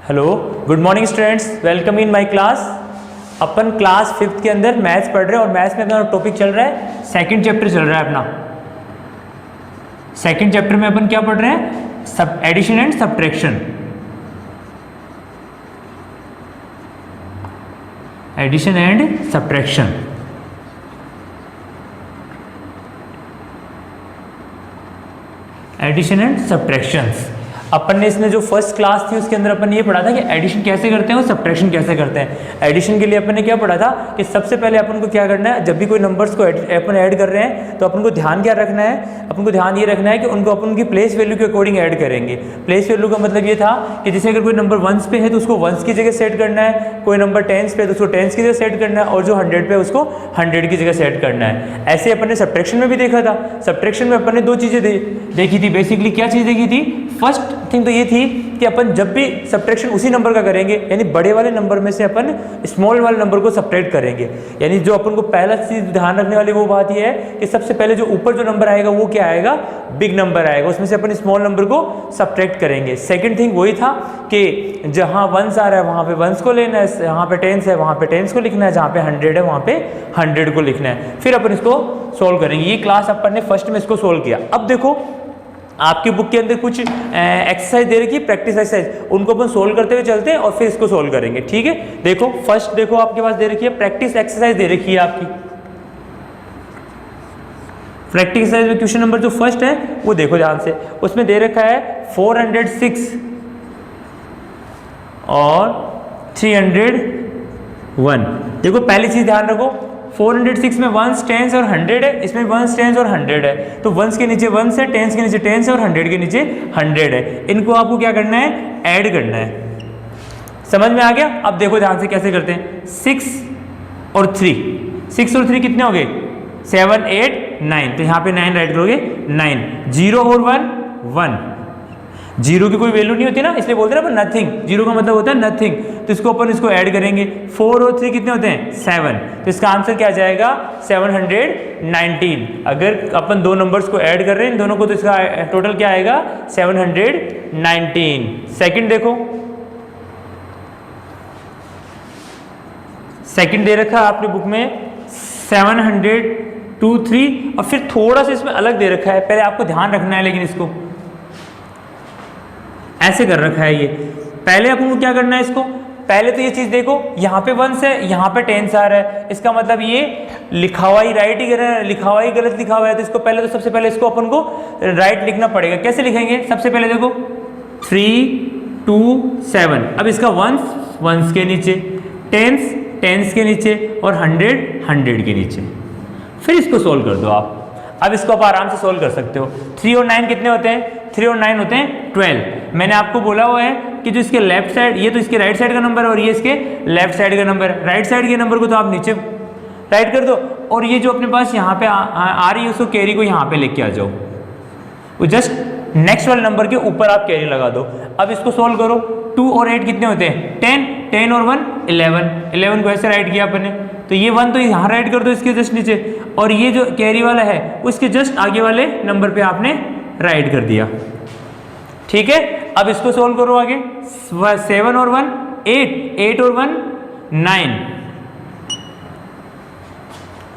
Hello, good morning students, welcome in my class. Upon class 5th के अंदर maths पढ़ रहे हैं और मैथ्स में अपना टॉपिक चल रहा है, सेकंड चैप्टर चल रहा है अपना। सेकंड चैप्टर में अपन क्या पढ़ रहे हैं? सब addition and subtraction. Addition and subtraction. Addition and subtractions. अपन ने इसमें जो फर्स्ट क्लास थी उसके अंदर अपन ये पढ़ा था कि एडिशन कैसे करते हैं और सब्ट्रैक्शन कैसे करते हैं। एडिशन के लिए अपन ने क्या पढ़ा था कि सबसे पहले अपन को क्या करना है, जब भी कोई नंबर्स को अपन ऐड कर रहे हैं तो अपन को ध्यान क्या रखना है, अपन को ध्यान ये रखना है कि उनको अपन की प्लेस वैल्यू के अकॉर्डिंग ऐड करेंगे। प्लेस वैल्यू का मतलब ये था कि जैसे अगर कोई नंबर वंस पे है तो उसको वंस की जगह सेट करना है, कोई नंबर टेंस पे तो उसको टेंस की जगह सेट करना है, और जो 100 पे उसको 100 की जगह सेट करना है। ऐसे अपन ने सब्ट्रैक्शन में भी देखा था। सब्ट्रैक्शन में अपन ने दो चीज़ें देखी थी। बेसिकली क्या चीज़ देखी थी? फर्स्ट थिंग तो ये थी कि अपन जब भी सब्ट्रैक्शन उसी नंबर का करेंगे, यानी बड़े वाले नंबर में से अपन स्मॉल वाले नंबर को सब्ट्रैक्ट करेंगे। यानी जो अपन को पहला चीज ध्यान रखने वाली वो बात ये है कि सबसे पहले जो ऊपर जो नंबर आएगा वो क्या आएगा? बिग नंबर आएगा, उसमें से अपन स्मॉल नंबर को सब्ट्रैक्ट करेंगे। सेकंड थिंग वही था कि जहां वंस आ रहा है वहां पे वंस को लेना है, जहां पे टेंस है वहां पे टेंस को लिखना है, जहां पे 100 है वहां पे 100 को लिखना है। फिर अपन इसको सोल्व करेंगे। ये क्लास अपन ने फर्स्ट में इसको सोल्व किया। अब देखो आपकी बुक के अंदर कुछ एक्सरसाइज दे रखी है, प्रैक्टिस एक्सरसाइज, उनको अपन सोल्व करते हुए चलते हैं और फिर इसको सोल्व करेंगे। ठीक है, देखो फर्स्ट देखो आपके पास दे रखी है प्रैक्टिस एक्सरसाइज दे रखी है आपकी। प्रैक्टिस एक्सरसाइज में क्वेश्चन नंबर जो फर्स्ट है वो देखो ध्यान से, उसमें दे रखा है 406 और 301। देखो पहली चीज ध्यान रखो, 406 में वंस, टेंस और 100 है, इसमें वंस, टेंस और 100 है, तो वंस के नीचे वंस है, टेंस के नीचे टेंस है और 100 के नीचे 100 है। इनको आपको क्या करना है? ऐड करना है। समझ में आ गया? अब देखो ध्यान से कैसे करते हैं। 6 और 3 कितने हो गए? 7 8 9, तो यहाँ पे 9 राइट करोगे 9। 0 और 1 1, जीरो की कोई वैल्यू नहीं होती ना, इसलिए बोलते हैं ना नथिंग। जीरो का मतलब होता है नथिंग, तो इसको ऐड करेंगे। 4 और 3 कितने होते हैं? 7, तो इसका आंसर क्या जाएगा? 719। अगर अपन दो नंबर्स को ऐड कर रहे हैं इन दोनों को, तो इसका टोटल क्या आएगा? 719। सेकंड देखो, सेकंड दे रखा है आपने बुक में 723, और फिर थोड़ा सा इसमें अलग दे रखा है, पहले आपको ध्यान रखना है। लेकिन इसको ऐसे कर रखा है ये, पहले अपन को क्या करना है इसको, पहले तो ये चीज देखो, यहाँ पे वंस है, यहाँ पे टेंस आ रहा है, इसका मतलब ये लिखा हुआ ही राइट ही लिखा हुआ ही गलत लिखा हुआ है, तो इसको पहले तो सबसे पहले इसको अपन को राइट लिखना पड़ेगा। कैसे लिखेंगे? सबसे पहले देखो 3 2 7, अब इसका वंस के नीचे, टेंस के नीचे और 100 के नीचे, फिर इसको सोल्व कर दो आप। अब इसको आप आराम से सोल्व कर सकते हो। 3 और 9 कितने होते हैं? 3 और 9 होते हैं 12। मैंने आपको बोला हुआ है कि जो इसके लेफ्ट साइड, ये तो इसके राइट साइड का नंबर है और ये इसके लेफ्ट साइड का नंबर है। राइट साइड के नंबर को तो आप नीचे राइट कर दो, और ये जो अपने पास यहाँ पे आ रही है उसको कैरी को यहाँ पे लेके आ जाओ, वो जस्ट नेक्स्ट वाले नंबर के ऊपर आप कैरी लगा दो। अब इसको सोल्व करो। 2 और 8 कितने होते हैं? 10 और 1 11 को ऐसे राइट किया अपने, तो ये 1 तो यहाँ राइट कर दो इसके जस्ट नीचे, और ये जो कैरी वाला है उसके जस्ट आगे वाले नंबर पे आपने राइट कर दिया। ठीक है, अब इसको सोल्व करो आगे। 7 और 1 8 और 1 9।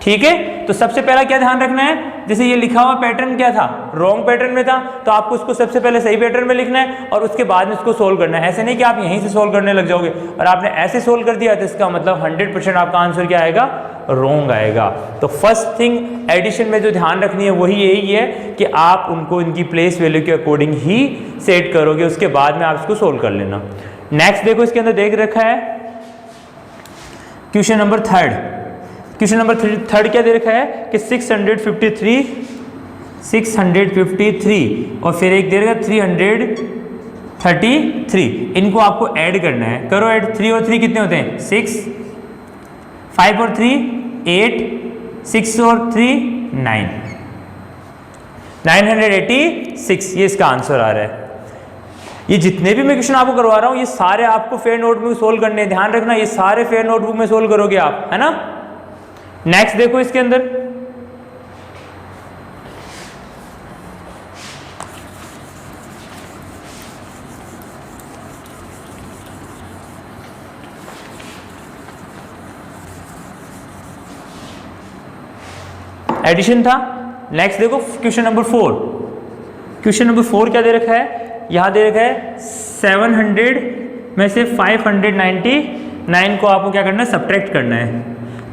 ठीक है, तो सबसे पहला क्या ध्यान रखना है, जैसे ये लिखा हुआ पैटर्न क्या था? रॉन्ग पैटर्न में था, तो आपको उसको सबसे पहले सही पैटर्न में लिखना है और उसके बाद में इसको सोल्व करना है। ऐसे नहीं कि आप यहीं से सोल्व करने लग जाओगे, और आपने ऐसे सोल्व कर दिया तो इसका मतलब 100% आपका आंसर क्या आएगा? रॉन्ग आएगा। तो फर्स्ट थिंग एडिशन में जो ध्यान रखनी है वही यही है कि आप उनको इनकी प्लेस वैल्यू के अकॉर्डिंग ही सेट करोगे, उसके बाद में आप इसको सोल्व कर लेना। नेक्स्ट देखो, इसके अंदर देख रखा है question number third. Question number third क्या दे रखा है कि 653 और फिर एक दे रखा 333, इनको आपको ऐड करना है। करो ऐड। 3 और 3 कितने होते हैं? 6, 5 और 3 8, 6 और 3 9, 986, ये इसका आंसर आ रहा है। ये जितने भी मैं क्वेश्चन आपको करवा रहा हूँ ये सारे आपको फेयर नोटबुक में सोल्व करने हैं, ध्यान रखना, ये सारे फेयर नोटबुक में सोल्व करोगे आप, है ना। नेक्स्ट देखो, इसके अंदर एडिशन था। नेक्स्ट देखो क्वेश्चन नंबर 4। क्वेश्चन नंबर 4 क्या दे रखा है, यहाँ दे रखा है 700 में से 599 को आपको क्या करना है, सब्ट्रैक्ट करना है।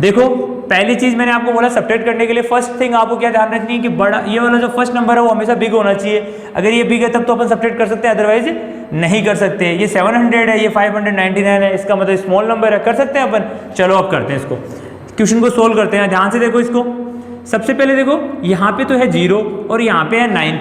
देखो पहली चीज मैंने आपको बोला सब्ट्रैक्ट करने के लिए फर्स्ट थिंग आपको क्या ध्यान रखनी है कि बड़ा ये वाला जो फर्स्ट नंबर है वो हमेशा बिग होना चाहिए। अगर ये बिग है तब तो अपन सब्ट्रैक्ट कर सकते हैं, अदरवाइज नहीं कर सकते। ये 700 है, ये 599 है, इसका मतलब स्मॉल नंबर है, कर सकते हैं अपन। चलो अब करते हैं इसको, क्वेश्चन को सोल्व करते हैं। ध्यान से देखो इसको, सबसे पहले देखो यहाँ पे तो है 0 और यहाँ पे है 9।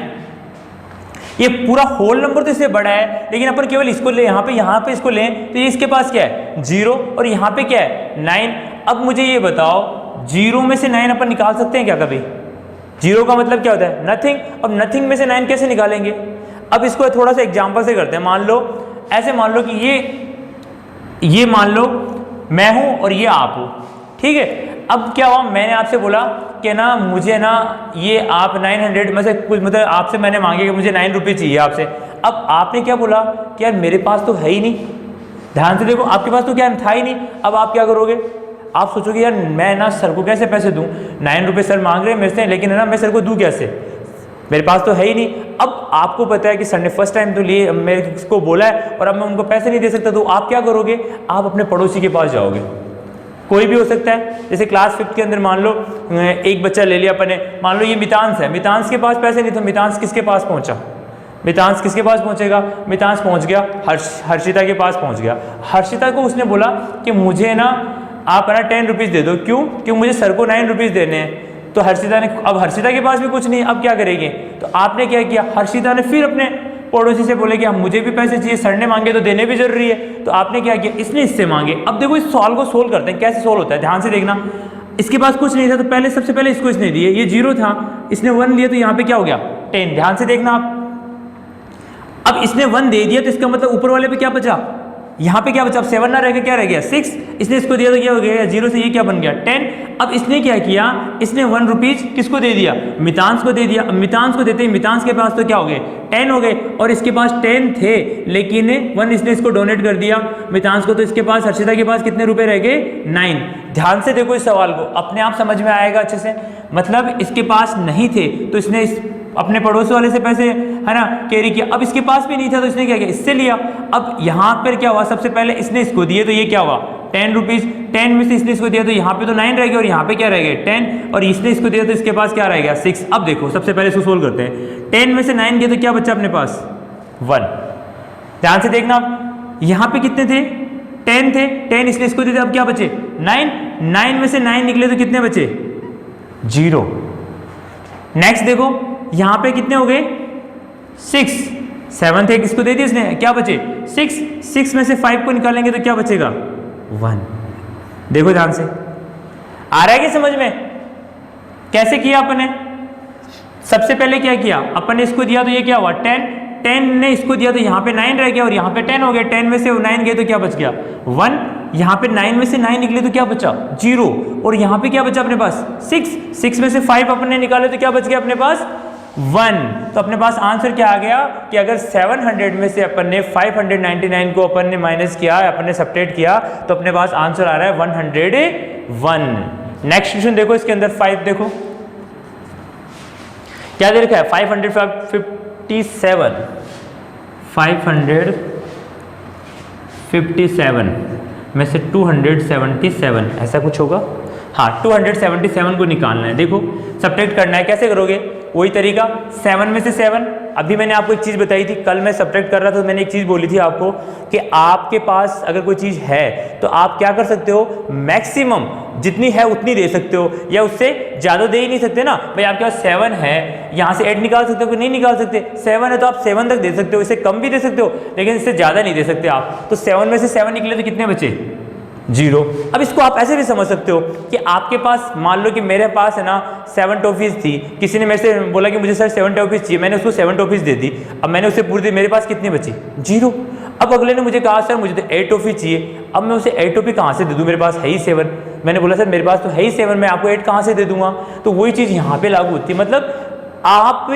ये पूरा होल नंबर तो इससे बड़ा है, लेकिन अपन केवल इसको ले, यहाँ पे इसको लें तो ये इसके पास क्या है 0 और यहाँ पे क्या है 9। अब मुझे ये बताओ 0 में से 9 अपन निकाल सकते हैं क्या कभी? 0 का मतलब क्या होता है नथिंग। अब नथिंग में से 9 कैसे निकालेंगे? अब इसको थोड़ा सा एग्जांपल से करते हैं। मान लो ऐसे, मान लो कि ये मान लो मैं हूं और ये आप हो, ठीक है। अब क्या हुआ, मैंने आपसे बोला कि ना मुझे ना ये आप 900 में से कुछ मतलब आपसे मैंने मांगे कि मुझे 9 रुपये चाहिए आपसे। अब आपने क्या बोला कि यार मेरे पास तो है ही नहीं। ध्यान से देखो, आपके पास तो क्या था ही नहीं। अब आप क्या करोगे, आप सोचोगे यार मैं ना सर को कैसे पैसे दूं, 9 रुपये सर मांग रहे हैं मेरे से, लेकिन है ना मैं सर को दूं कैसे, मेरे पास तो है ही नहीं। अब आपको पता है कि सर ने फर्स्ट टाइम तो लिए, मेरे को बोला है और अब मैं उनको पैसे नहीं दे सकता, तो आप क्या करोगे, आप अपने पड़ोसी के पास जाओगे। कोई भी हो सकता है, जैसे क्लास 5 के अंदर मान लो एक बच्चा ले लिया अपने, मान लो ये मितांश है, मितांश के पास पैसे नहीं, तो मितांश किसके पास पहुंचा, मितांश किसके पास पहुंचेगा, मितांश पहुंच गया हर्षिता के पास पहुंच गया। हर्षिता को उसने बोला कि मुझे ना आप ना 10 रुपीज़ दे दो, क्यों मुझे सर को 9 रुपीज़ देने हैं। तो हर्षिता ने, अब हर्षिता के पास भी कुछ नहीं, अब क्या करेंगे, तो आपने क्या किया, हर्षिता ने फिर अपने पड़ोसी से बोले कि हम मुझे भी पैसे चाहिए, सर ने मांगे तो देने भी जरूरी है, तो आपने क्या किया, इसने इससे मांगे। अब देखो इस सवाल को सोल्व करते हैं, कैसे सोल्व होता है, ध्यान से देखना। इसके पास कुछ नहीं था, तो पहले सबसे पहले इसको इसने दिए, ये 0 था, इसने 1 लिया, तो यहाँ पे क्या हो गया 10। ध्यान से देखना आप, अब इसने 1 दे दिया, तो इसका मतलब ऊपर वाले पे क्या बचा, यहाँ पे क्या बचा, अब 7 ना रह गया, क्या रह गया 6। इसने इसको दिया तो क्या हो गया 0 से ये क्या बन गया 10। अब इसने क्या किया, इसने 1 रुपीज किसको दे दिया, मितांश को दे दिया। अब मितांश को देते ही मितांश के पास तो क्या हो गए 10 हो गए, और इसके पास 10 थे लेकिन 1 इसने इसको डोनेट कर दिया मितांश को, तो इसके पास हर्षिता के पास कितने रुपए रह गए 9। ध्यान से देखो इस सवाल को, अपने आप समझ में आएगा अच्छे से। मतलब इसके पास नहीं थे तो इसने अपने पड़ोस वाले से पैसे है ना कैरी किया। अब इसके पास भी नहीं था तो इसने क्या किया, इससे लिया। अब यहाँ पर क्या हुआ, सबसे पहले इसने इसको दिए तो ये क्या हुआ 10 रुपीज़, 10 में से इसने इसको दिया तो यहाँ पे तो 9 रह गया और यहाँ पे क्या रह गया 10, और इसने इसको दिया तो इसके पास क्या रह गया 6। अब देखो सबसे पहले इसको सोल्व करते हैं, 10 में से 9 गया तो क्या बचा अपने पास 1। ध्यान से देखना, यहाँ पे कितने थे 10 थे, 10 इसने इसको दिया, अब क्या बचे 9, 9 में से 9 निकले तो कितने बचे 0। नेक्स्ट देखो यहाँ पे कितने हो गए 6, 7 थे किसको दे दिया इसने, क्या बचे 6, 6 में से 5 को निकालेंगे तो क्या बचेगा 1। देखो ध्यान से, आ रहा है कि समझ में, कैसे किया अपन ने। सबसे पहले क्या किया, अपन ने इसको दिया तो ये क्या हुआ 10, 10 ने इसको दिया तो यहाँ पे 9 रह गया और यहाँ पे 10 हो गया, 10 में से 9 गए तो क्या बच गया 1। यहाँ पे 9 में से 9 निकले तो क्या बचा 0, और यहाँ पे क्या बचा अपने पास 6, 6 में से 5 अपन ने निकाले तो क्या बच गया अपने पास 1। तो अपने पास आंसर क्या आ गया कि अगर 700 में से अपन ने 599 को अपन ने माइनस किया, अपन ने सब्ट्रैक्ट किया, तो अपने पास आंसर आ रहा है 101। नेक्स्ट क्वेश्चन देखो, इसके अंदर 5 देखो क्या दे रखा है 557 में से 277 ऐसा कुछ होगा, हाँ 277 को निकालना है। देखो सब्ट्रैक्ट करना है, कैसे करोगे, वही तरीका 7 में से 7। अभी मैंने आपको एक चीज़ बताई थी, कल मैं सब्ट्रैक्ट कर रहा था तो मैंने एक चीज़ बोली थी आपको कि आपके पास अगर कोई चीज़ है तो आप क्या कर सकते हो, मैक्सिमम जितनी है उतनी दे सकते हो, या उससे ज़्यादा दे ही नहीं सकते ना भाई। आपके पास 7 है, यहाँ से 8 निकाल सकते हो कि नहीं निकाल सकते, 7 है तो आप 7 तक दे सकते हो, इससे कम भी दे सकते हो लेकिन इससे ज़्यादा नहीं दे सकते आप। तो 7 में से 7 निकले तो कितने बचे 0। अब इसको आप ऐसे भी समझ सकते हो कि आपके पास, मान लो कि मेरे पास है ना 7 टॉफीज़ थी, किसी ने मेरे से बोला कि मुझे सर 7 टॉफीज़ चाहिए, मैंने उसको 7 टॉफीज़ दे दी। अब मैंने उसे पूरी दी, मेरे पास कितनी बची 0। अब अगले ने मुझे कहा सर मुझे तो 8 टॉफी चाहिए, अब मैं उसे 8 टॉफी कहाँ से दे दूँ, मेरे पास है ही 7। मैंने बोला सर मेरे पास तो है ही 7, मैं आपको 8 कहाँ से दे दूँगा। तो वही चीज़ यहाँ पर लागू होती है, मतलब आप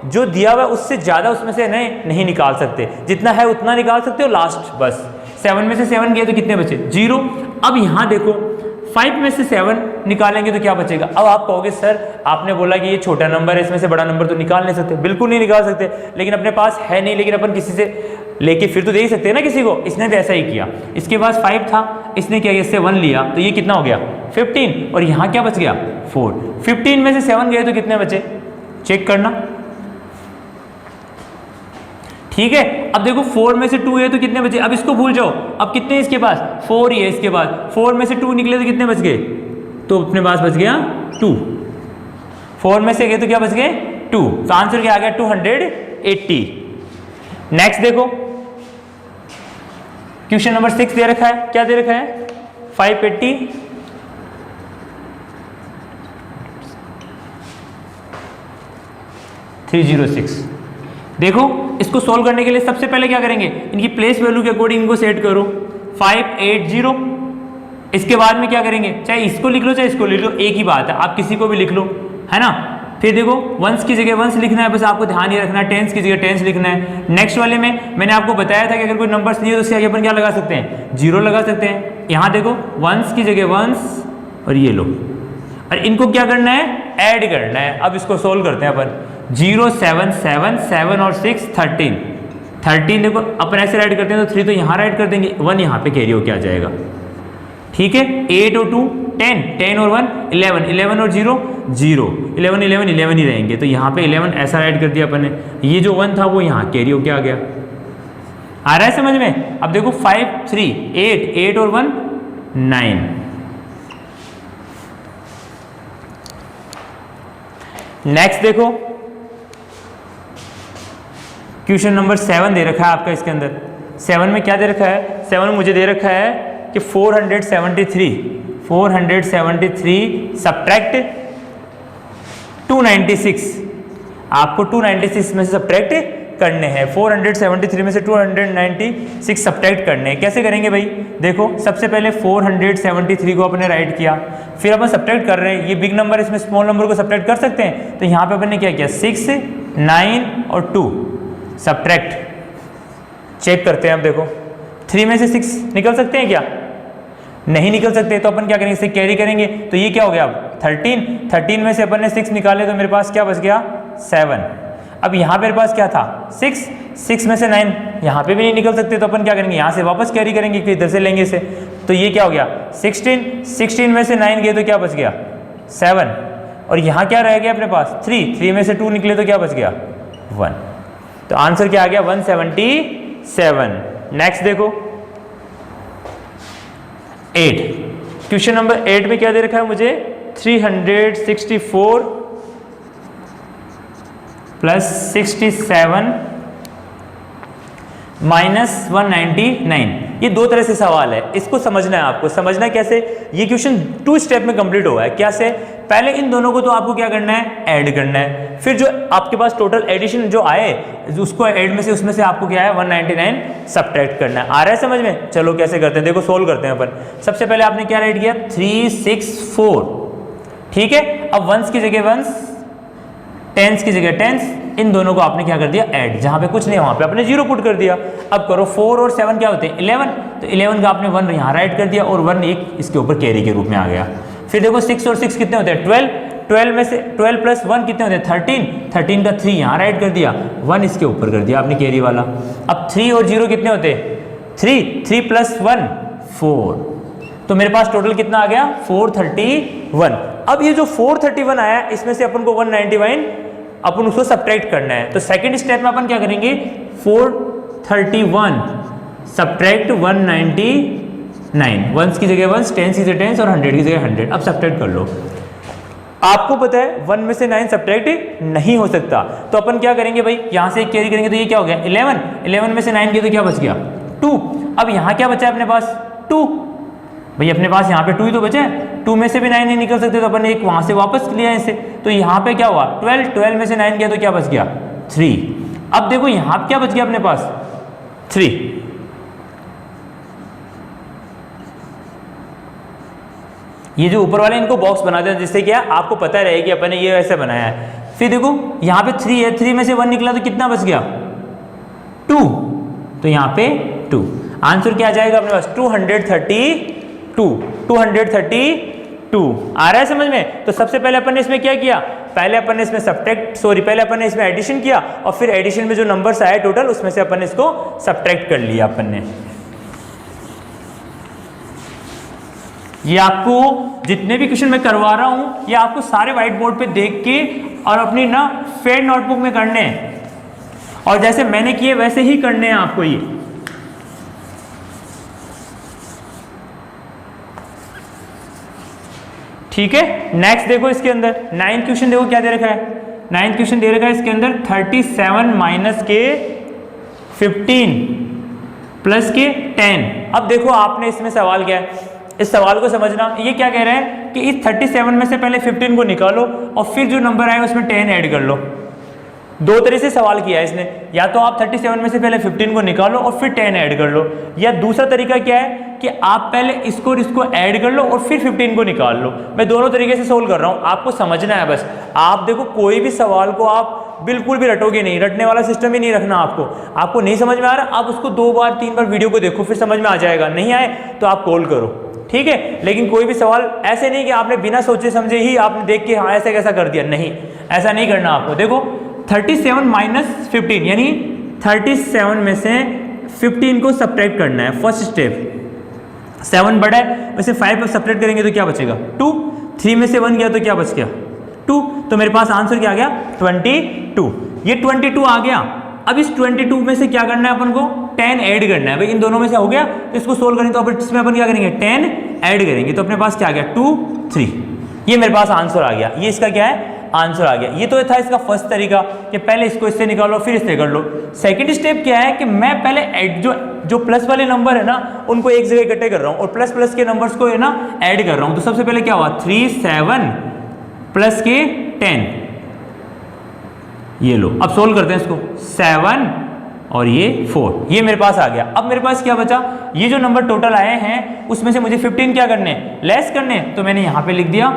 जो दिया हुआ उससे ज़्यादा उसमें से नहीं निकाल सकते, जितना है उतना निकाल सकते हो लास्ट, बस 7 में से 7 गए तो कितने बचे 0। अब यहाँ देखो 5 में से 7 निकालेंगे तो क्या बचेगा। अब आप कहोगे सर आपने बोला कि ये छोटा नंबर है, इसमें से बड़ा नंबर तो निकाल नहीं सकते। बिल्कुल नहीं निकाल सकते, लेकिन अपने पास है नहीं, लेकिन अपन किसी से लेके फिर तो दे ही सकते हैं ना किसी को। इसने भी ऐसा ही किया, इसके पास 5 था, इसने क्या इससे 1 लिया, तो ये कितना हो गया 15, और यहाँ क्या बच गया 4। 15 में से 7 गए तो कितने बचे, चेक करना। ठीक है, अब देखो 4 में से 2 है तो कितने बचे, अब इसको भूल जाओ। अब कितने इसके पास 4 ही है इसके पास, 4 में से 2 निकले तो कितने बच गए, तो अपने पास बच गया 2। 4 में से गए तो क्या बच गए 2, तो आंसर क्या आ गया 280। नेक्स्ट देखो क्वेश्चन नंबर 6 दे रखा है, क्या दे रखा है 580 306। देखो इसको सोल्व करने के लिए सबसे पहले क्या करेंगे, इनकी प्लेस वैल्यू के अकॉर्डिंग इनको सेट करो 580। इसके बाद में क्या करेंगे, चाहे इसको लिख लो चाहे इसको लिख लो, एक ही बात है, आप किसी को भी लिख लो, है ना। फिर देखो वंस की जगह वंस लिखना है, बस आपको ध्यान ये रखना है, टेंस की जगह टेंस लिखना है। नेक्स्ट वाले में मैंने आपको बताया था कि अगर कोई नंबर्स लिए तो उसके आगे अपन क्या लगा सकते हैं, 0 लगा सकते हैं। यहाँ देखो वंस की जगह वंस और ये लो, और इनको क्या करना है, ऐड करना है। अब इसको सोल्व करते हैं अपन। 0 7 7 7 और 6 13 13, देखो अपन ऐसे राइट करते हैं तो 3 तो यहाँ राइट कर देंगे, 1 यहाँ पे कैरी होके आ जाएगा। ठीक है, 8 और 2 10 10 और 1 11 11 और 0 0 11 11 11 ही रहेंगे, तो यहाँ पे 11 ऐसा राइट कर दिया अपन ने। ये जो 1 था वो यहाँ कैरी होके आ गया। आ रहा है समझ में। अब देखो 5 3 8 8 और 1 9। नेक्स्ट देखो क्वेश्चन नंबर 7 दे रखा है आपका। इसके अंदर 7 में क्या दे रखा है, 7 में मुझे दे रखा है कि 473 सब्ट्रैक्ट 296। आपको 296 में से सब्ट्रैक्ट करने हैं, 473 में से 296 सब्ट्रैक्ट करने हैं। कैसे करेंगे भाई, देखो सबसे पहले 473 को अपने राइट किया, फिर अपन सब्ट्रैक्ट कर रहे हैं, ये बिग नंबर इसमें स्मॉल नंबर को सब्ट्रैक्ट कर सकते हैं, तो यहाँ पे अपन ने क्या किया 6 9 और 2 सब्ट्रैक्ट। चेक करते हैं, अब देखो 3 में से 6 निकल सकते हैं क्या, नहीं निकल सकते, तो अपन क्या करेंगे इसे कैरी करेंगे, तो ये क्या हो गया अब 13 में से अपन ने 6 निकाले तो मेरे पास क्या बच गया 7। अब यहाँ मेरे पास क्या था 6 में से 9 यहाँ पे भी नहीं निकल सकते, तो अपन क्या करेंगे यहाँ से वापस कैरी करेंगे, कि इधर से लेंगे इसे, तो ये क्या हो गया 16 में से 9 गए तो क्या बच गया 7, और यहाँ क्या रह गया अपने पास 3 में से 2 निकले तो क्या बच गया 1, तो आंसर क्या आ गया 177। नेक्स्ट देखो 8, क्वेश्चन नंबर 8 में क्या दे रखा है मुझे 364 प्लस 67 माइनस 199। ये दो तरह से सवाल है, इसको समझना है आपको। समझना कैसे, ये क्वेश्चन 2 स्टेप में कंप्लीट हुआ है। क्या से, पहले इन दोनों को तो आपको क्या करना है ऐड करना है, फिर जो आपके पास टोटल एडिशन जो आए उसको ऐड में से उसमें से आपको क्या है 199 सब्ट्रैक्ट करना है। आ रहा है समझ में। चलो कैसे करते हैं, देखो सोल्व करते हैं अपन। सबसे पहले आपने क्या राइट किया 364, ठीक है। अब वंस की जगह वंस, टेंस की जगह टेंस, इन दोनों को आपने क्या कर दिया ऐड, जहां पे कुछ नहीं है वहां पे आपने 0 पुट कर दिया। अब करो 4 और 7 क्या होते हैं 11, तो 11 का आपने 1 यहाँ राइट कर दिया और 1 एक इसके ऊपर कैरी के रूप में आ गया। फिर देखो 6 और 6 कितने होते हैं 12 में से 12 प्लस 1 कितने होते हैं 13 का 3 यहाँ राइट कर दिया, 1 इसके ऊपर कर दिया आपने कैरी वाला। अब 3 और 0 कितने होते हैं 3 प्लस 1 4, तो मेरे पास टोटल कितना आ गया 431। अब ये जो 431 आया इसमें से अपन को 191 अपन उसको सब्ट्रैक्ट करना है, तो सेकंड स्टेप में अपन क्या करेंगे 431 सब्ट्रैक्ट 199, वंस की जगह वंस, टेंस की जगह टेंस और 100 की जगह 100। अब सब्ट्रैक्ट कर लो। आपको पता है 1 में से 9 सब्ट्रैक्ट नहीं हो सकता, तो अपन क्या करेंगे भाई यहाँ से एक कैरी करेंगे, तो ये क्या हो गया 11 में से 9 गए तो क्या बच गया 2। अब यहाँ क्या बचा है अपने पास 2, भाई अपने पास यहाँ पे 2 ही तो बचा है, 2 में से भी 9 नहीं निकल सकते, तो अपन ने एक वहां से वापस लिया इसे, तो यहाँ पे क्या हुआ 12 में से 9 गया तो क्या बच गया 3। अब देखो यहाँ क्या बच गया अपने पास 3। ये जो ऊपर वाले इनको बॉक्स बना दें जिससे क्या आपको पता रहे कि अपन ने ये ऐसे बनाया है। फिर देखो यहाँ पे 3 है, 3 में से 1 निकला तो कितना बच गया 2, तो यहाँ पे 2। आंसर क्या आ जाएगा अपने पास 232। 232 आ रहा है समझ में। तो सबसे पहले अपन ने इसमें क्या किया, पहले अपन ने इसमें पहले अपन ने इसमें एडिशन किया और फिर एडिशन में जो नंबर्स आए टोटल उसमें से अपन ने इसको सब्ट्रैक्ट कर लिया अपन ने। ये आपको जितने भी क्वेश्चन मैं करवा रहा हूं ये आपको सारे व्हाइट बोर्ड पे देख के और अपनी ना फेयर नोटबुक में करने हैं और जैसे मैंने किए वैसे ही करने हैं आपको ये। ठीक है, नेक्स्ट देखो इसके अंदर 9th क्वेश्चन देखो क्या दे रखा है। 9th क्वेश्चन दे रखा है इसके अंदर 37 माइनस के 15 प्लस के 10। अब देखो आपने इसमें सवाल क्या है, इस सवाल को समझना। ये क्या कह रहा है कि इस 37 में से पहले 15 को निकालो और फिर जो नंबर आए उसमें 10 ऐड कर लो। दो तरह से सवाल किया है इसने, या तो आप 37 में से पहले 15 को निकालो और फिर 10 ऐड कर लो, या दूसरा तरीका क्या है कि आप पहले इसको और इसको ऐड कर लो और फिर 15 को निकाल लो। मैं दोनों तरीके से सोल्व कर रहा हूँ, आपको समझना है बस। आप देखो कोई भी सवाल को आप बिल्कुल भी रटोगे नहीं, रटने वाला सिस्टम ही नहीं रखना आपको नहीं समझ में आ रहा आप उसको 2 बार 3 बार वीडियो को देखो फिर समझ में आ जाएगा। नहीं आए तो आप कॉल करो, ठीक है। लेकिन कोई भी सवाल ऐसे नहीं कि आपने बिना सोचे समझे ही आपने देख के हाँ ऐसे कैसा कर दिया, नहीं, ऐसा नहीं करना आपको। देखो 37 माइनस 15 यानी 37 में से 15 को सब्ट्रैक्ट करना है, फर्स्ट स्टेप। 7 बड़ा है वैसे 5 पर सब्ट्रैक्ट करेंगे तो क्या बचेगा 2, 3 में से 1 गया तो क्या बच गया 2, तो मेरे पास आंसर क्या आ गया 22। ये 22 आ गया। अब इस 22 में से क्या करना है अपन को 10 ऐड करना है। भाई इन दोनों में से हो गया तो इसको सोल्व करेंगे तो अब इसमें अपन क्या करेंगे 10 ऐड करेंगे तो अपने पास क्या आ गया 2, 3। ये मेरे पास आंसर आ गया, ये इसका क्या है आंसर आ गया। ये तो था इसका फर्स्ट तरीका कि पहले इसको इससे निकालो फिर इससे कर लो। सेकंड स्टेप क्या है कि मैं पहले जो प्लस वाले नंबर है ना उनको एक जगह इकट्ठे कर रहा हूँ और प्लस प्लस के नंबर्स को है ना ऐड कर रहा हूँ। तो सबसे पहले क्या हुआ 3 7 प्लस के 10, ये लो। अब सोल्व करते हैं इसको 7 और ये 4, ये मेरे पास आ गया। अब मेरे पास क्या बचा, ये जो नंबर टोटल आए हैं उसमें से मुझे 15 क्या करने लेस करने, तो मैंने यहाँ पे लिख दिया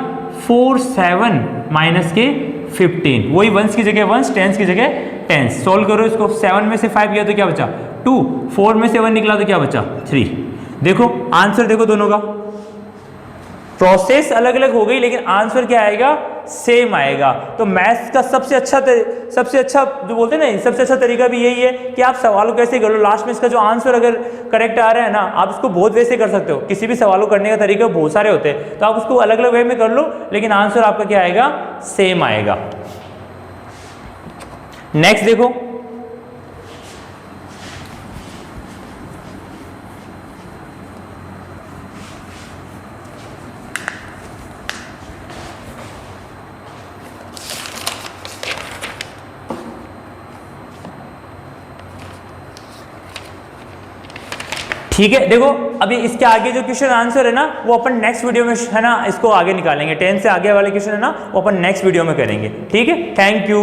4 7 माइनस के 15। वही वंस की जगह वंस, टेंस की जगह टेंस। सोल्व करो इसको, 7 में से 5 गया तो क्या बचा 2, 4 में से 1 निकला तो क्या बचा 3। देखो आंसर देखो दोनों का, प्रोसेस अलग अलग हो गई लेकिन आंसर क्या आएगा सेम आएगा। तो मैथ्स का सबसे अच्छा जो बोलते हैं ना सबसे अच्छा तरीका भी यही है कि आप सवालों कैसे कर लो, लास्ट में इसका जो आंसर अगर करेक्ट आ रहा है ना आप इसको बहुत वे से कर सकते हो। किसी भी सवालों करने का तरीका बहुत सारे होते हैं तो आप उसको अलग अलग वे में कर लो लेकिन आंसर आपका क्या आएगा सेम आएगा। नेक्स्ट देखो ठीक है। देखो अभी इसके आगे जो क्वेश्चन आंसर है ना वो अपन नेक्स्ट वीडियो में है ना इसको आगे निकालेंगे। 10 से आगे वाले क्वेश्चन है ना वो अपन नेक्स्ट वीडियो में करेंगे। ठीक है, थैंक यू।